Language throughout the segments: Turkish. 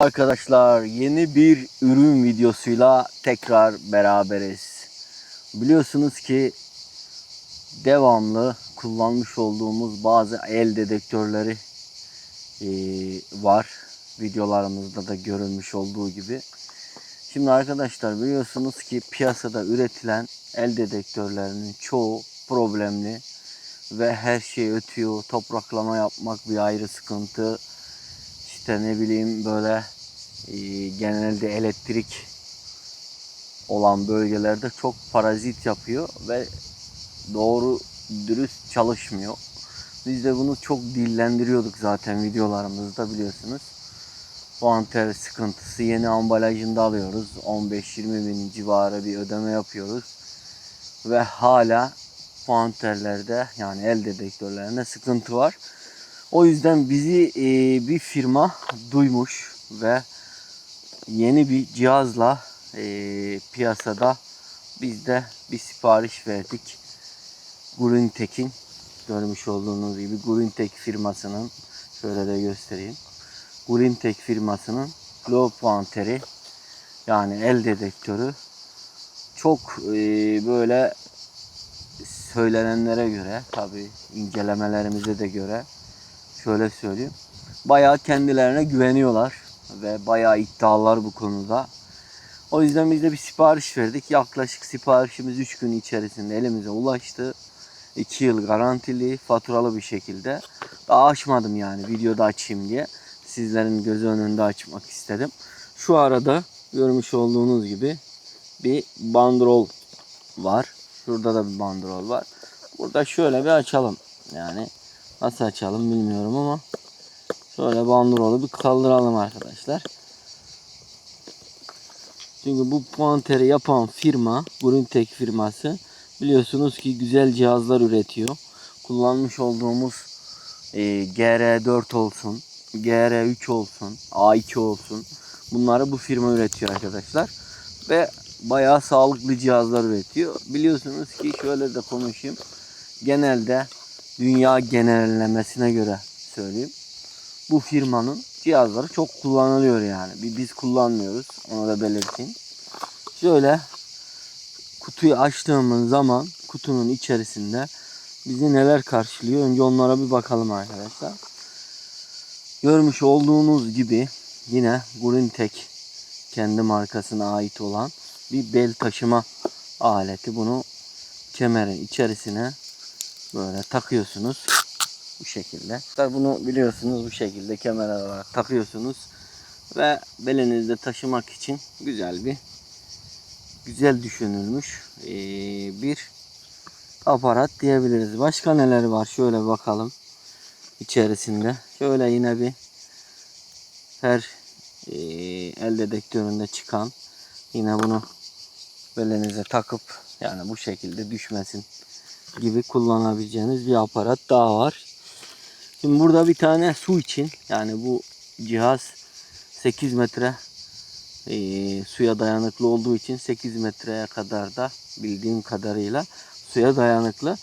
Arkadaşlar, yeni bir ürün videosuyla tekrar beraberiz. Biliyorsunuz ki devamlı kullanmış olduğumuz bazı el dedektörleri var. Videolarımızda da görülmüş olduğu gibi. Şimdi arkadaşlar, biliyorsunuz ki piyasada üretilen el dedektörlerinin çoğu problemli ve her şey ötüyor. Topraklama yapmak bir ayrı sıkıntı. İşte ne bileyim böyle genelde elektrik olan bölgelerde çok parazit yapıyor ve doğru dürüst çalışmıyor. Biz de bunu çok dillendiriyorduk zaten videolarımızda, biliyorsunuz. Puanter sıkıntısı, yeni ambalajında alıyoruz. 15-20 bin civarı bir ödeme yapıyoruz. Ve hala puanterlerde, yani el dedektörlerinde sıkıntı var. O yüzden bizi bir firma duymuş ve yeni bir cihazla piyasada biz de bir sipariş verdik. Grüntek'in, görmüş olduğunuz gibi Grüntek firmasının, şöyle de göstereyim. Grüntek firmasının low pointeri, yani el dedektörü, çok böyle söylenenlere göre, tabi incelemelerimize de göre, şöyle söyleyeyim, bayağı kendilerine güveniyorlar ve bayağı iddialılar bu konuda. O yüzden biz de bir sipariş verdik. Yaklaşık siparişimiz 3 gün içerisinde elimize ulaştı. 2 yıl garantili, faturalı bir şekilde. Daha açmadım, yani videoda açayım diye. Sizlerin gözü önünde açmak istedim. Şu arada görmüş olduğunuz gibi bir bandrol var. Şurada da bir bandrol var. Burada şöyle bir açalım. Yani nasıl açalım bilmiyorum ama şöyle bandrolu bir kaldıralım arkadaşlar. Çünkü bu puanteri yapan firma, Grüntek firması, biliyorsunuz ki güzel cihazlar üretiyor. Kullanmış olduğumuz GR4 olsun, GR3 olsun, A2 olsun, bunları bu firma üretiyor arkadaşlar. Ve bayağı sağlıklı cihazlar üretiyor. Biliyorsunuz ki, şöyle de konuşayım, genelde dünya genellemesine göre söyleyeyim, bu firmanın cihazları çok kullanılıyor yani. Biz kullanmıyoruz, onu da belirteyim. Şöyle kutuyu açtığımız zaman kutunun içerisinde bizi neler karşılıyor? Önce onlara bir bakalım arkadaşlar. Görmüş olduğunuz gibi yine Grüntek kendi markasına ait olan bir bel taşıma aleti. Bunu kemerin içerisine böyle takıyorsunuz. Bu şekilde. Bunu biliyorsunuz, bu şekilde kemer olarak takıyorsunuz. Ve belinizde taşımak için güzel düşünülmüş bir aparat diyebiliriz. Başka neler var? Şöyle bakalım içerisinde. Şöyle yine bir her el dedektöründe çıkan, yine bunu belinize takıp yani bu şekilde düşmesin gibi kullanabileceğiniz bir aparat daha var. Şimdi burada bir tane su için, yani bu cihaz 8 metre suya dayanıklı olduğu için 8 metreye kadar da bildiğim kadarıyla suya dayanıklı.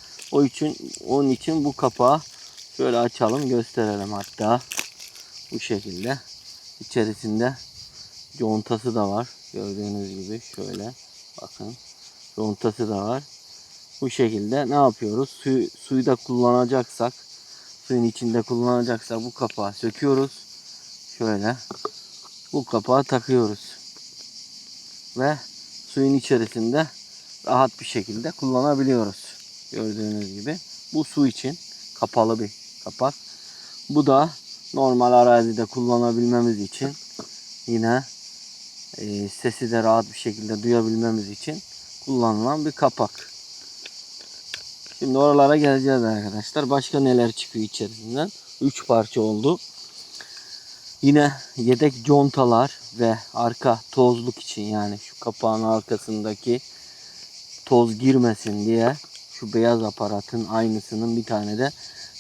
Onun için bu kapağı şöyle açalım, gösterelim hatta. Bu şekilde içerisinde contası da var. Gördüğünüz gibi şöyle bakın, contası da var. Bu şekilde ne yapıyoruz? Suyu da kullanacaksak, suyun içinde kullanacaksak bu kapağı söküyoruz. Şöyle bu kapağı takıyoruz. Ve suyun içerisinde rahat bir şekilde kullanabiliyoruz. Gördüğünüz gibi. Bu su için kapalı bir kapak. Bu da normal arazide kullanabilmemiz için, yine sesi de rahat bir şekilde duyabilmemiz için kullanılan bir kapak. Şimdi oralara geleceğiz arkadaşlar. Başka neler çıkıyor içerisinden? 3 parça oldu. Yine yedek contalar ve arka tozluk için, yani şu kapağın arkasındaki toz girmesin diye şu beyaz aparatın aynısının bir tane de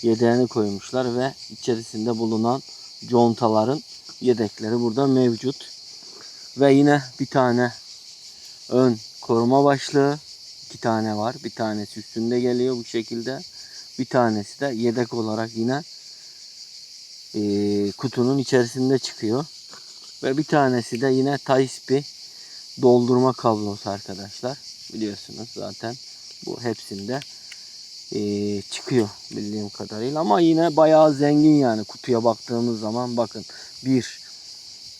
yedeğini koymuşlar ve içerisinde bulunan contaların yedekleri burada mevcut. Ve yine bir tane ön koruma başlığı, 2 tane var. Bir tanesi üstünde geliyor bu şekilde. Bir tanesi de yedek olarak yine kutunun içerisinde çıkıyor. Ve bir tanesi de yine Type-B doldurma kablosu arkadaşlar. Biliyorsunuz zaten bu hepsinde çıkıyor bildiğim kadarıyla. Ama yine bayağı zengin yani kutuya baktığımız zaman bakın. 1,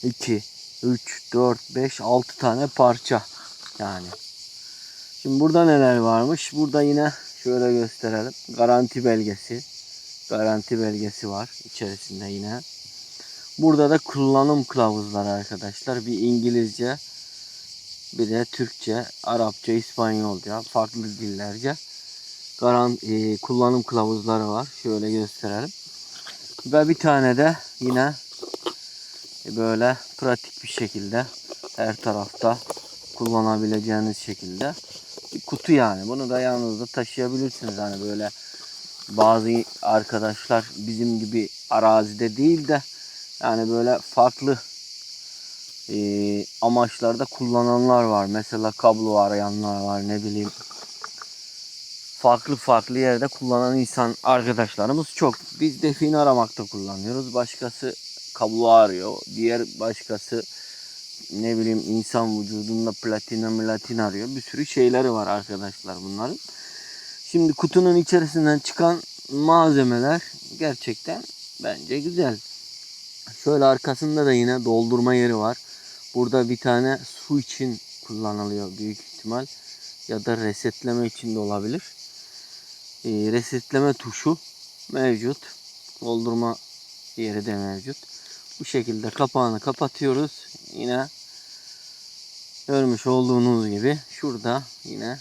2, 3, 4, 5, 6 tane parça yani. Şimdi burada neler varmış? Burada yine şöyle gösterelim. Garanti belgesi. Garanti belgesi var içerisinde yine. Burada da kullanım kılavuzları arkadaşlar. Bir İngilizce, bir de Türkçe, Arapça, İspanyolca, farklı dillerce kullanım kılavuzları var. Şöyle gösterelim. Ve bir tane de yine böyle pratik bir şekilde her tarafta kullanabileceğiniz şekilde bir kutu yani. Bunu da yanınızda taşıyabilirsiniz. Hani böyle bazı arkadaşlar bizim gibi arazide değil de yani böyle farklı amaçlarda kullananlar var. Mesela kablo arayanlar var, ne bileyim. Farklı farklı yerde kullanan insan arkadaşlarımız çok. Biz define aramakta kullanıyoruz. Başkası kablo arıyor. Diğer başkası ne bileyim insan vücudunda platin arıyor. Bir sürü şeyleri var arkadaşlar bunların. Şimdi kutunun içerisinden çıkan malzemeler gerçekten bence güzel. Şöyle arkasında da yine doldurma yeri var. Burada bir tane su için kullanılıyor büyük ihtimal. Ya da resetleme için de olabilir. Resetleme tuşu mevcut. Doldurma yeri de mevcut. Bu şekilde kapağını kapatıyoruz. Yine görmüş olduğunuz gibi şurada yine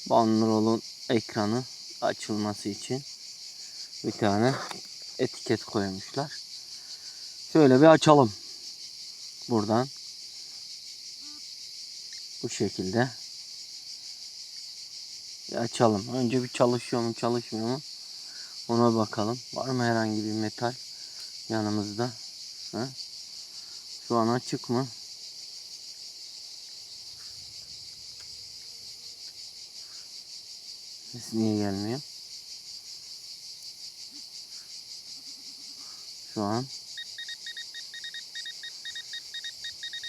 bandrolün ekranı açılması için bir tane etiket koymuşlar. Şöyle bir açalım. Buradan. Bu şekilde. Bir açalım. Önce bir çalışıyor mu çalışmıyor mu? Ona bakalım. Var mı herhangi bir metal yanımızda? Ha? Şu an açık mı? Ses niye gelmiyor? Şu an.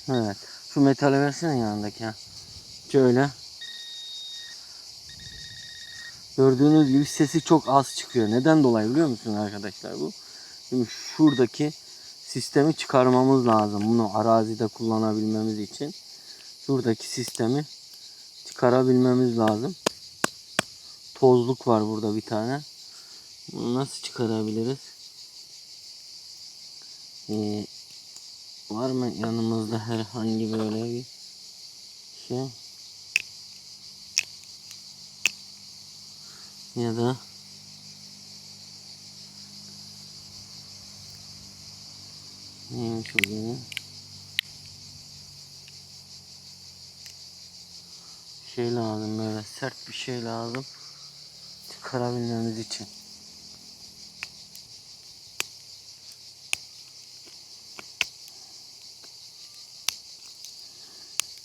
Evet. Şu metali versene yanındaki. Ha. Şöyle. Gördüğünüz gibi sesi çok az çıkıyor. Neden dolayı biliyor musunuz arkadaşlar bu? Şimdi şuradaki sistemi çıkarmamız lazım. Bunu arazide kullanabilmemiz için. Şuradaki sistemi çıkarabilmemiz lazım. Tozluk var burada bir tane. Bunu nasıl çıkarabiliriz? Var mı yanımızda herhangi böyle bir şey? Ya da neymiş o zaman? Şey lazım, böyle sert bir şey lazım çıkarabilmemiz için.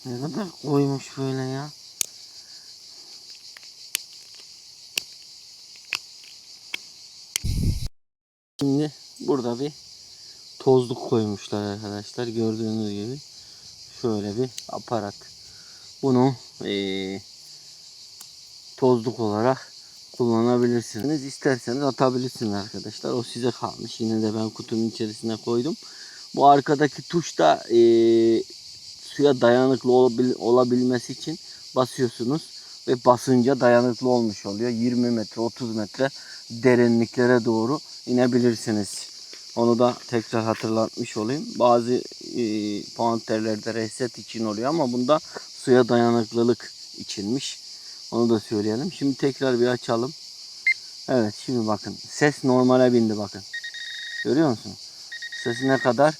Ne kadar koymuş böyle ya. Şimdi burada bir tozluk koymuşlar arkadaşlar. Gördüğünüz gibi şöyle bir aparat. Bunu tozluk olarak kullanabilirsiniz. İsterseniz atabilirsiniz arkadaşlar. O size kalmış. Yine de ben kutunun içerisine koydum. Bu arkadaki tuş da suya dayanıklı olabilmesi için basıyorsunuz ve basınca dayanıklı olmuş oluyor. 20 metre 30 metre derinliklere doğru inebilirsiniz. Onu da tekrar hatırlatmış olayım. Bazı panterlerde reset için oluyor ama bunda suya dayanıklılık içinmiş. Onu da söyleyelim. Şimdi tekrar bir açalım. Evet, şimdi bakın. Ses normale bindi bakın. Görüyor musunuz? Sesi ne kadar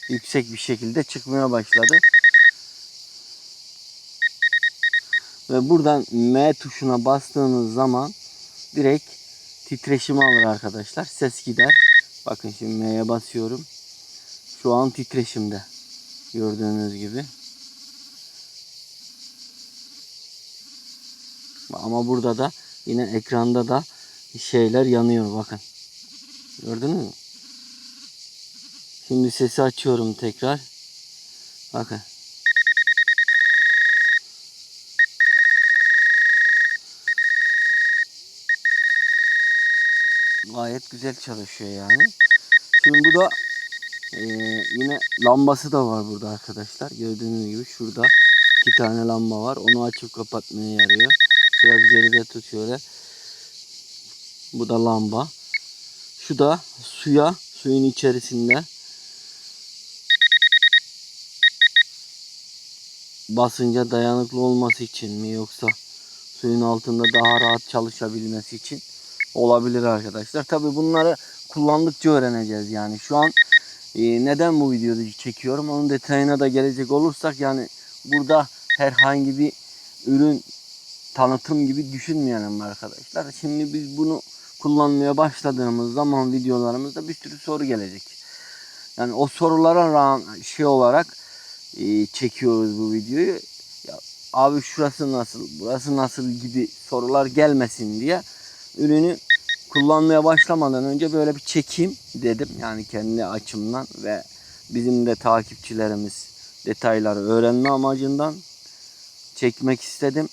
yüksek bir şekilde çıkmaya başladı. Ve buradan M tuşuna bastığınız zaman direkt titreşimi alır arkadaşlar. Ses gider. Bakın şimdi M'ye basıyorum. Şu an titreşimde. Gördüğünüz gibi. Ama burada da yine ekranda da şeyler yanıyor bakın. Gördünüz mü? Şimdi sesi açıyorum tekrar. Bakın. Gayet güzel çalışıyor yani. Şimdi bu da yine lambası da var burada arkadaşlar. Gördüğünüz gibi şurada 2 tane lamba var. Onu açıp kapatmaya yarıyor. Biraz geride tut şöyle. Bu da lamba. Şu da suyun içerisinde basınca dayanıklı olması için mi, yoksa suyun altında daha rahat çalışabilmesi için olabilir arkadaşlar. Tabi bunları kullandıkça öğreneceğiz yani. Şu an neden bu videoyu çekiyorum onun detayına da gelecek olursak, yani burada herhangi bir ürün tanıtım gibi düşünmeyelim arkadaşlar. Şimdi biz bunu kullanmaya başladığımız zaman videolarımızda bir sürü soru gelecek. Yani o sorulara rağmen olarak çekiyoruz bu videoyu. Ya, abi şurası nasıl, burası nasıl gibi sorular gelmesin diye ürünü kullanmaya başlamadan önce böyle bir çekeyim dedim. Yani kendi açımdan ve bizim de takipçilerimiz detayları öğrenme amacından çekmek istedim.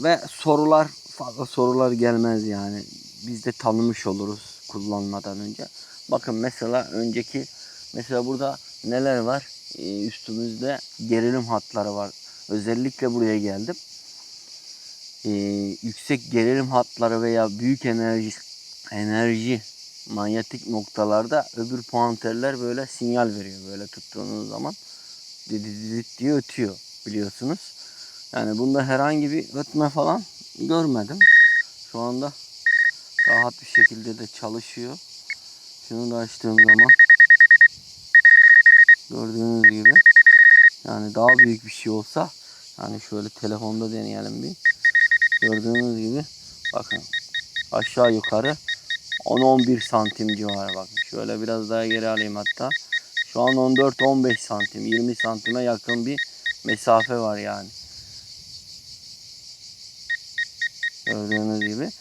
Ve fazla sorular gelmez yani. Biz de tanımış oluruz kullanmadan önce. Bakın mesela burada neler var? Üstümüzde gerilim hatları var. Özellikle buraya geldim. Yüksek gerilim hatları veya büyük enerji manyetik noktalarda öbür puanterler böyle sinyal veriyor. Böyle tuttuğunuz zaman didididit diye ötüyor, biliyorsunuz. Yani bunda herhangi bir ötme falan görmedim. Şu anda rahat bir şekilde de çalışıyor. Şunu da açtığım zaman gördüğünüz gibi, yani daha büyük bir şey olsa, hani şöyle telefonda deneyelim bir. Gördüğünüz gibi bakın, aşağı yukarı 10-11 santim civarı. Bakın şöyle biraz daha geri alayım hatta. Şu an 14-15 santim, 20 santime yakın bir mesafe var yani. Gördüğünüz gibi.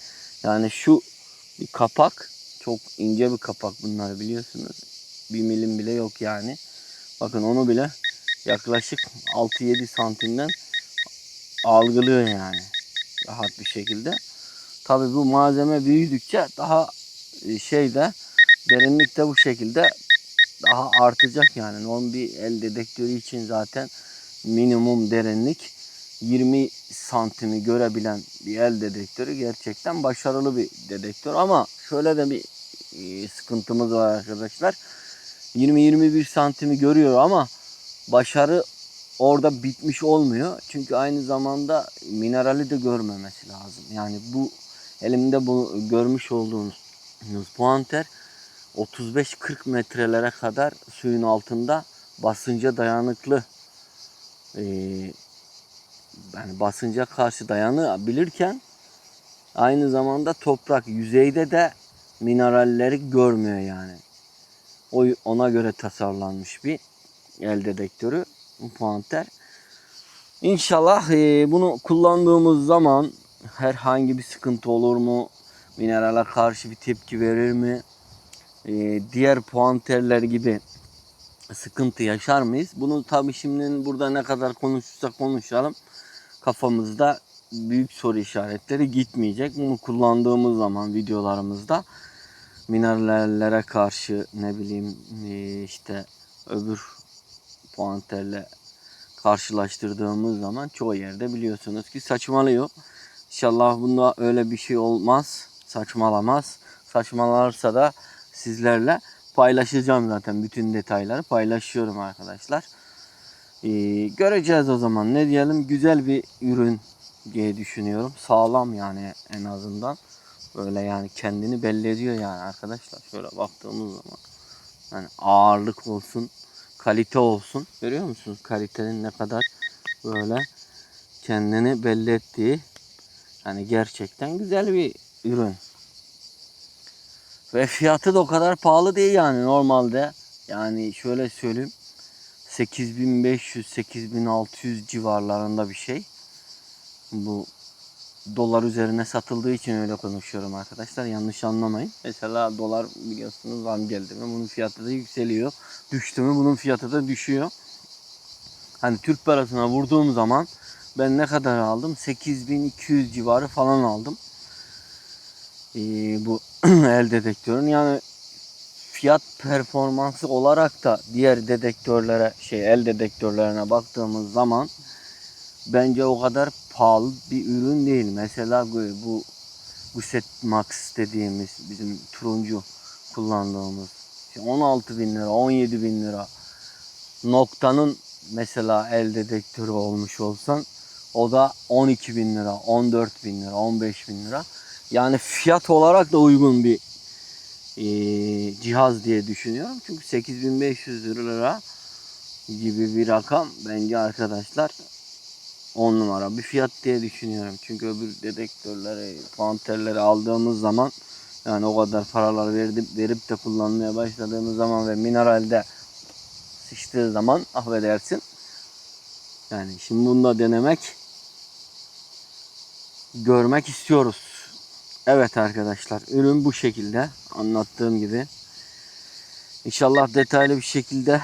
Yani şu bir kapak, çok ince bir kapak, bunları biliyorsunuz. 1 milim bile yok yani. Bakın onu bile yaklaşık 6-7 santimden algılıyor yani. Rahat bir şekilde. Tabi bu malzeme büyüdükçe daha derinlik de bu şekilde daha artacak yani. Normal bir el dedektörü için zaten minimum derinlik 20 santimi görebilen bir el dedektörü gerçekten başarılı bir dedektör. Ama şöyle de bir sıkıntımız var arkadaşlar. 20-21 santimi görüyor ama başarı orada bitmiş olmuyor. Çünkü aynı zamanda minerali de görmemesi lazım. Yani bu elimde bu görmüş olduğunuz puanter 35-40 metrelere kadar suyun altında basınca dayanıklı, yani basınca karşı dayanabilirken aynı zamanda toprak yüzeyde de mineralleri görmüyor yani. Ona göre tasarlanmış bir el dedektörü bu puanter. İnşallah bunu kullandığımız zaman herhangi bir sıkıntı olur mu? Minerale karşı bir tepki verir mi? Diğer puanterler gibi sıkıntı yaşar mıyız? Bunu tabii şimdi burada ne kadar konuşursak konuşalım, kafamızda büyük soru işaretleri gitmeyecek. Bunu kullandığımız zaman videolarımızda minerallere karşı, ne bileyim işte öbür puanterle karşılaştırdığımız zaman çoğu yerde biliyorsunuz ki saçmalıyor. İnşallah bunda öyle bir şey olmaz. Saçmalamaz. Saçmalarsa da sizlerle paylaşacağım zaten. Bütün detayları paylaşıyorum arkadaşlar. Göreceğiz o zaman. Ne diyelim? Güzel bir ürün diye düşünüyorum. Sağlam yani en azından. Böyle yani kendini belli ediyor yani arkadaşlar. Şöyle baktığımız zaman. Yani ağırlık olsun, kalite olsun. Görüyor musunuz? Kalitenin ne kadar böyle kendini belli ettiği. Yani gerçekten güzel bir ürün. Ve fiyatı da o kadar pahalı değil yani normalde. Yani şöyle söyleyeyim. 8500-8600 civarlarında bir şey. Bu dolar üzerine satıldığı için öyle konuşuyorum arkadaşlar. Yanlış anlamayın. Mesela dolar biliyorsunuz zam geldi mi bunun fiyatı da yükseliyor. Düştü mü bunun fiyatı da düşüyor. Hani Türk parasına vurduğum zaman ben ne kadar aldım? 8200 civarı falan aldım. Bu el dedektörün. Yani fiyat performansı olarak da diğer dedektörlere el dedektörlerine baktığımız zaman bence o kadar pahalı bir ürün değil. Mesela bu Guset Max dediğimiz bizim turuncu kullandığımız 16 bin lira 17 bin lira noktanın mesela el dedektörü olmuş olsan o da 12 bin lira 14 bin lira 15 bin lira yani fiyat olarak da uygun bir cihaz diye düşünüyorum. Çünkü 8500 lira gibi bir rakam bence arkadaşlar 10 numara bir fiyat diye düşünüyorum. Çünkü öbür dedektörleri, panterleri aldığımız zaman yani o kadar paralar verip de kullanmaya başladığımız zaman ve mineralde sıçtığı zaman affedersin. Yani şimdi bunu da denemek, görmek istiyoruz. Evet arkadaşlar, ürün bu şekilde anlattığım gibi. İnşallah detaylı bir şekilde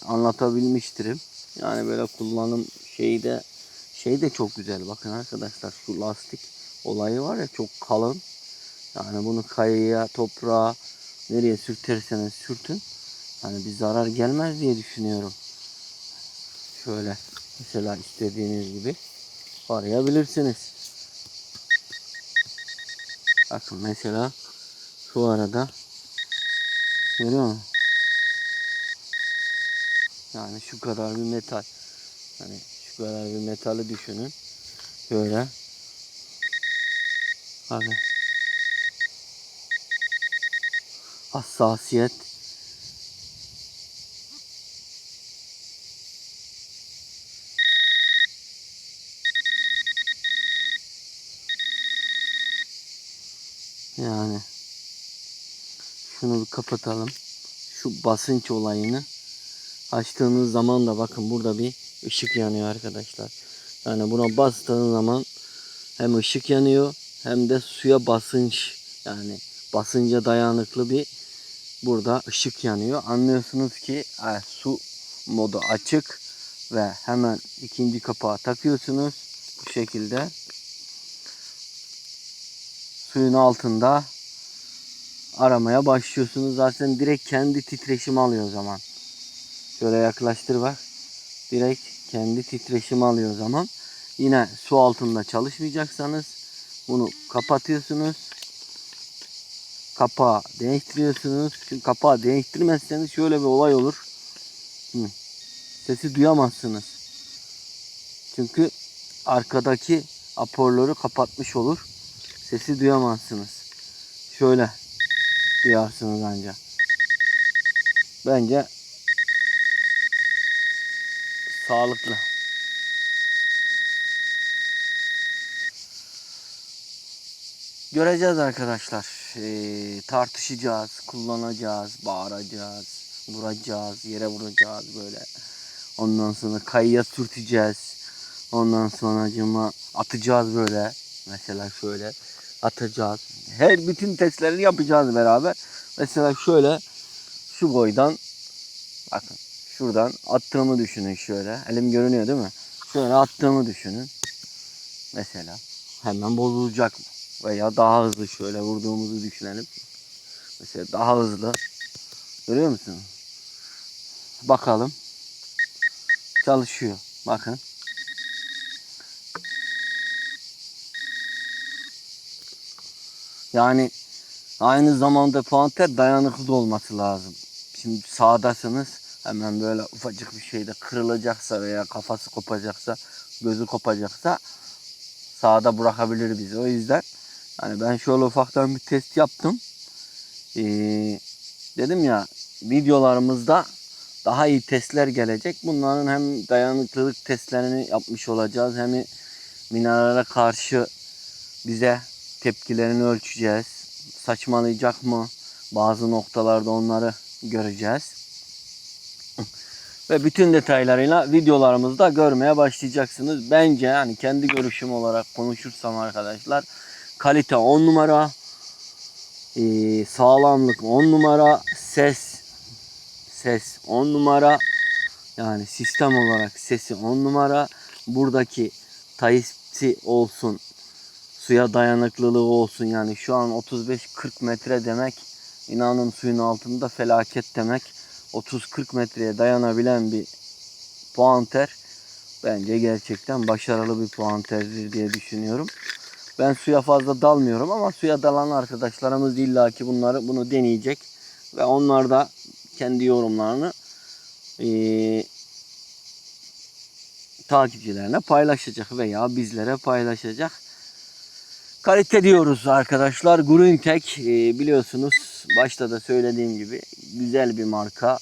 anlatabilmiştirim. Yani böyle kullanım şey de çok güzel. Bakın arkadaşlar şu lastik olayı var ya çok kalın. Yani bunu kayaya, toprağa nereye sürterseniz sürtün. Hani bir zarar gelmez diye düşünüyorum. Şöyle mesela istediğiniz gibi arayabilirsiniz. Bakın mesela şu arada görüyor musun? Yani şu kadar bir metal. Hani şu kadar bir metali düşünün. Böyle. Bakın. Hassasiyet. Yani şunu bir kapatalım. Şu basınç olayını açtığınız zaman da bakın burada bir ışık yanıyor arkadaşlar. Yani buna bastığınız zaman hem ışık yanıyor hem de suya basınç yani basınca dayanıklı bir burada ışık yanıyor. Anlıyorsunuz ki su modu açık ve hemen ikinci kapağı takıyorsunuz. Bu şekilde suyun altında aramaya başlıyorsunuz. Zaten direkt kendi titreşimi alıyor o zaman. Şöyle yaklaştır bak. Direkt kendi titreşimi alıyor o zaman. Yine su altında çalışmayacaksanız bunu kapatıyorsunuz. Kapağı değiştiriyorsunuz. Çünkü kapağı değiştirmezseniz şöyle bir olay olur. Sesi duyamazsınız. Çünkü arkadaki aporları kapatmış olur. Sesi duyamazsınız. Şöyle duyarsınız ancak. Bence sağlıklı. Göreceğiz arkadaşlar. Tartışacağız, kullanacağız, bağıracağız, vuracağız, yere vuracağız böyle. Ondan sonra kayaya sürteceğiz. Ondan sonra cıma atacağız böyle. Mesela şöyle atacağız. Bütün testlerini yapacağız beraber. Mesela şöyle şu boydan bakın şuradan attığımı düşünün şöyle. Elim görünüyor değil mi? Şöyle attığımı düşünün. Mesela hemen bozulacak mı? Veya daha hızlı şöyle vurduğumuzu düşünelim. Mesela daha hızlı. Görüyor musun? Bakalım. Çalışıyor. Bakın. Yani aynı zamanda panter dayanıklı da olması lazım. Şimdi sağdasınız hemen böyle ufacık bir şeyde kırılacaksa veya kafası kopacaksa, gözü kopacaksa sağda bırakabilir bizi. O yüzden hani ben şöyle ufaktan bir test yaptım. Dedim ya videolarımızda daha iyi testler gelecek. Bunların hem dayanıklılık testlerini yapmış olacağız hem minerale karşı bize tepkilerini ölçeceğiz. Saçmalayacak mı? Bazı noktalarda onları göreceğiz. Ve bütün detaylarıyla videolarımızda görmeye başlayacaksınız. Bence yani kendi görüşüm olarak konuşursam arkadaşlar, kalite 10 numara, sağlamlık 10 numara, ses 10 numara. Yani sistem olarak sesi 10 numara. Buradaki Type-C olsun, suya dayanıklılığı olsun. Yani şu an 35-40 metre demek, inanın suyun altında felaket demek. 30-40 metreye dayanabilen bir puanter bence gerçekten başarılı bir puanterdir diye düşünüyorum. Ben suya fazla dalmıyorum ama suya dalan arkadaşlarımız illaki bunu deneyecek ve onlar da kendi yorumlarını takipçilerine paylaşacak veya bizlere paylaşacak. Kalite diyoruz arkadaşlar. Grüntek biliyorsunuz, başta da söylediğim gibi güzel bir marka.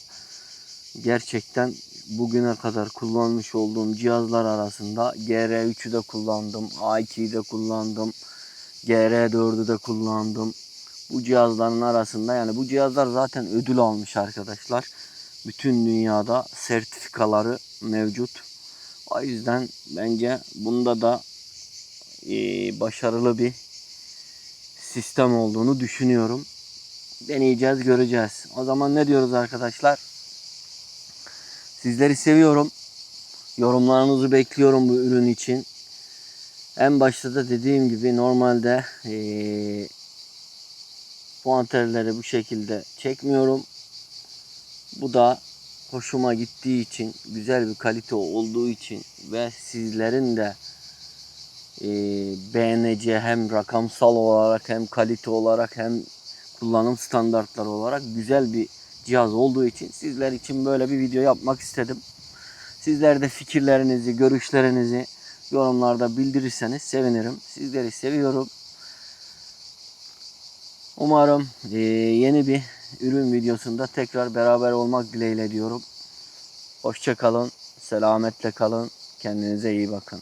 Gerçekten bugüne kadar kullanmış olduğum cihazlar arasında GR3'ü de kullandım, A2'yi de kullandım, GR4'ü de kullandım. Bu cihazların arasında, yani bu cihazlar zaten ödül almış arkadaşlar. Bütün dünyada sertifikaları mevcut. O yüzden bence bunda da başarılı bir sistem olduğunu düşünüyorum. Deneyeceğiz, göreceğiz. O zaman ne diyoruz arkadaşlar? Sizleri seviyorum. Yorumlarınızı bekliyorum bu ürün için. En başta da dediğim gibi normalde puanterleri bu şekilde çekmiyorum. Bu da hoşuma gittiği için, güzel bir kalite olduğu için ve sizlerin de beğeneceği, hem rakamsal olarak hem kalite olarak hem kullanım standartları olarak güzel bir cihaz olduğu için sizler için böyle bir video yapmak istedim. Sizler de fikirlerinizi, görüşlerinizi yorumlarda bildirirseniz sevinirim. Sizleri seviyorum. Umarım yeni bir ürün videosunda tekrar beraber olmak dileğiyle diyorum. Hoşça kalın, selametle kalın, kendinize iyi bakın.